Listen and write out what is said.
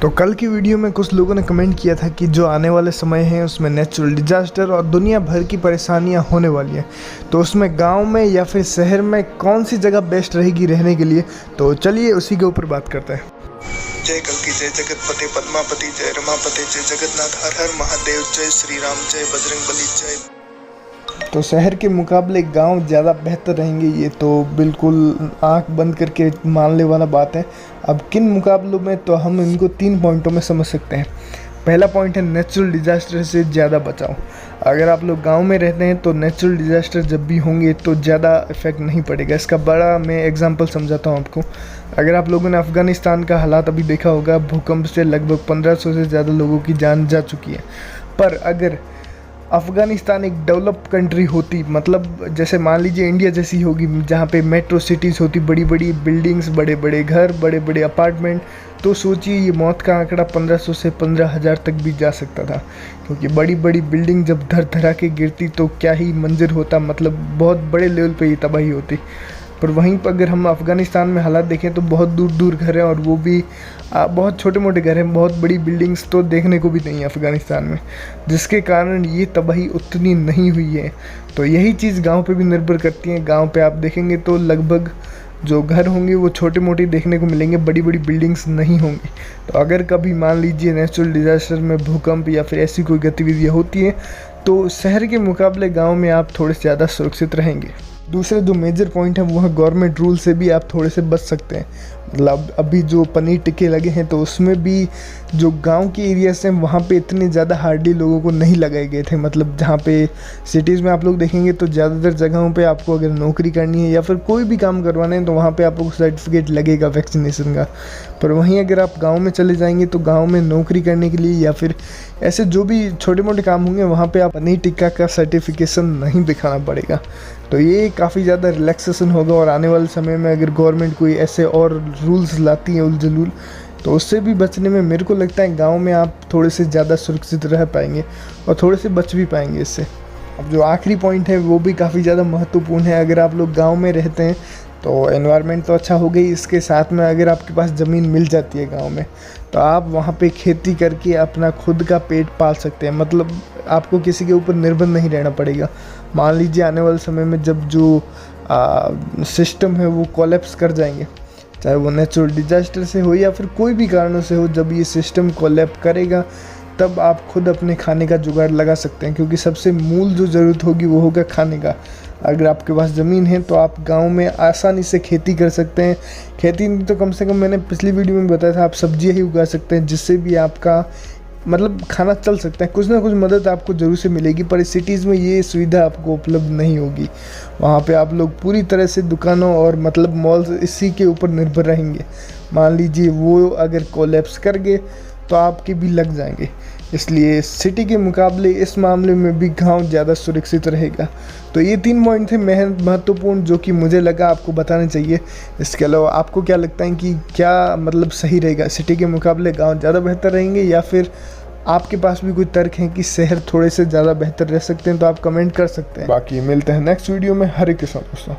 तो कल की वीडियो में कुछ लोगों ने कमेंट किया था कि जो आने वाले समय हैं उसमें नेचुरल डिजास्टर और दुनिया भर की परेशानियां होने वाली हैं, तो उसमें गांव में या फिर शहर में कौन सी जगह बेस्ट रहेगी रहने के लिए। तो चलिए उसी के ऊपर बात करते हैं। जय कल्कि, जय जगतपति पद्मापति, जय रमापति, जय जगन्नाथ, हर हर महादेव, जय श्री राम, जय बजरंगबली, जय। तो शहर के मुकाबले गांव ज़्यादा बेहतर रहेंगे, ये तो बिल्कुल आंख बंद करके मानने वाला बात है। अब किन मुकाबलों में, तो हम इनको 3 पॉइंटों में समझ सकते हैं। पहला पॉइंट है नेचुरल डिजास्टर से ज़्यादा बचाव। अगर आप लोग गांव में रहते हैं तो नेचुरल डिजास्टर जब भी होंगे तो ज़्यादा इफेक्ट नहीं पड़ेगा। इसका बड़ा मैं एग्जांपल समझाता हूं आपको। अगर आप लोगों ने अफ़गानिस्तान का हालात अभी देखा होगा, भूकंप से लगभग 1500 से ज़्यादा लोगों की जान जा चुकी है। पर अगर अफ़गानिस्तान एक डेवलप कंट्री होती, मतलब जैसे मान लीजिए इंडिया जैसी होगी, जहाँ पे मेट्रो सिटीज़ होती, बड़ी बड़ी बिल्डिंग्स, बड़े बड़े घर, बड़े बड़े अपार्टमेंट, तो सोचिए ये मौत का आंकड़ा 1500 से 15,000 तक भी जा सकता था। क्योंकि बड़ी बड़ी बिल्डिंग जब धर धरा के गिरती तो क्या ही मंजर होता, मतलब बहुत बड़े लेवल पे ये तबाही होती। पर वहीं पर अगर हम अफ़गानिस्तान में हालात देखें तो बहुत दूर दूर घर हैं, और वो भी बहुत छोटे मोटे घर हैं, बहुत बड़ी बिल्डिंग्स तो देखने को भी नहीं है अफ़गानिस्तान में, जिसके कारण ये तबाही उतनी नहीं हुई है। तो यही चीज़ गांव पे भी निर्भर करती है। गांव पे आप देखेंगे तो लगभग जो घर होंगे वो छोटे मोटे देखने को मिलेंगे, बड़ी बड़ी बिल्डिंग्स नहीं होंगी। तो अगर कभी मान लीजिए नेचुरल डिज़ास्टर में भूकंप या फिर ऐसी कोई गतिविधियाँ होती हैं तो शहर के मुकाबले गाँव में आप थोड़े से ज़्यादा सुरक्षित रहेंगे। दूसरे जो मेजर पॉइंट है वो है गवर्नमेंट रूल से भी आप थोड़े से बच सकते हैं। मतलब अभी जो पनीर टिक्के लगे हैं तो उसमें भी जो गांव के एरियाज हैं वहाँ पे इतने ज़्यादा हार्डली लोगों को नहीं लगाए गए थे। मतलब जहाँ पे सिटीज़ में आप लोग देखेंगे तो ज़्यादातर जगहों पे आपको अगर नौकरी करनी है या फिर कोई भी काम करवाना है तो वहाँ पे आपको सर्टिफिकेट लगेगा वैक्सीनेशन का। पर वहीं अगर आप गाँव में चले जाएंगे तो गाँव में नौकरी करने के लिए या फिर ऐसे जो भी छोटे मोटे काम होंगे वहाँ पे आप पनीर टिक्का का सर्टिफिकेशन नहीं दिखाना पड़ेगा। तो ये काफ़ी ज़्यादा रिलैक्सेशन होगा। और आने वाले समय में अगर गवर्नमेंट कोई ऐसे और रूल्स लाती है उलझुल, तो उससे भी बचने में मेरे को लगता है गांव में आप थोड़े से ज़्यादा सुरक्षित रह पाएंगे और थोड़े से बच भी पाएंगे इससे। अब जो आखिरी पॉइंट है वो भी काफ़ी ज़्यादा महत्वपूर्ण है। अगर आप लोग गांव में रहते हैं तो एनवायरनमेंट तो अच्छा हो गई, इसके साथ में अगर आपके पास ज़मीन मिल जाती है गांव में तो आप वहाँ पे खेती करके अपना खुद का पेट पाल सकते हैं। मतलब आपको किसी के ऊपर निर्भर नहीं रहना पड़ेगा। मान लीजिए आने वाले समय में जब जो सिस्टम है वो कोलैप्स कर जाएंगे, चाहे वो नेचुरल डिजास्टर से हो या फिर कोई भी कारणों से हो, जब ये सिस्टम कोलैप्स करेगा तब आप खुद अपने खाने का जुगाड़ लगा सकते हैं। क्योंकि सबसे मूल जो ज़रूरत होगी वो होगा खाने का। अगर आपके पास ज़मीन है तो आप गांव में आसानी से खेती कर सकते हैं। खेती नहीं तो कम से कम मैंने पिछली वीडियो में बताया था, आप सब्जियां ही उगा सकते हैं, जिससे भी आपका मतलब खाना चल सकता है। कुछ ना कुछ मदद आपको ज़रूर से मिलेगी। पर सिटीज़ में ये सुविधा आपको उपलब्ध नहीं होगी। वहाँ पे आप लोग पूरी तरह से दुकानों और मतलब मॉल्स इसी के ऊपर निर्भर रहेंगे। मान लीजिए वो अगर कोलैप्स कर गए तो आपके भी लग जाएंगे। इसलिए सिटी के मुकाबले इस मामले में भी गांव ज़्यादा सुरक्षित रहेगा। तो ये 3 पॉइंट थे महत्वपूर्ण जो कि मुझे लगा आपको बताने चाहिए। इसके अलावा आपको क्या लगता है कि क्या मतलब सही रहेगा, सिटी के मुकाबले गांव ज़्यादा बेहतर रहेंगे या फिर आपके पास भी कोई तर्क है कि शहर थोड़े से ज़्यादा बेहतर रह सकते हैं? तो आप कमेंट कर सकते हैं। बाकी मिलते हैं नेक्स्ट वीडियो में। हरे कृष्ण दोस्तों।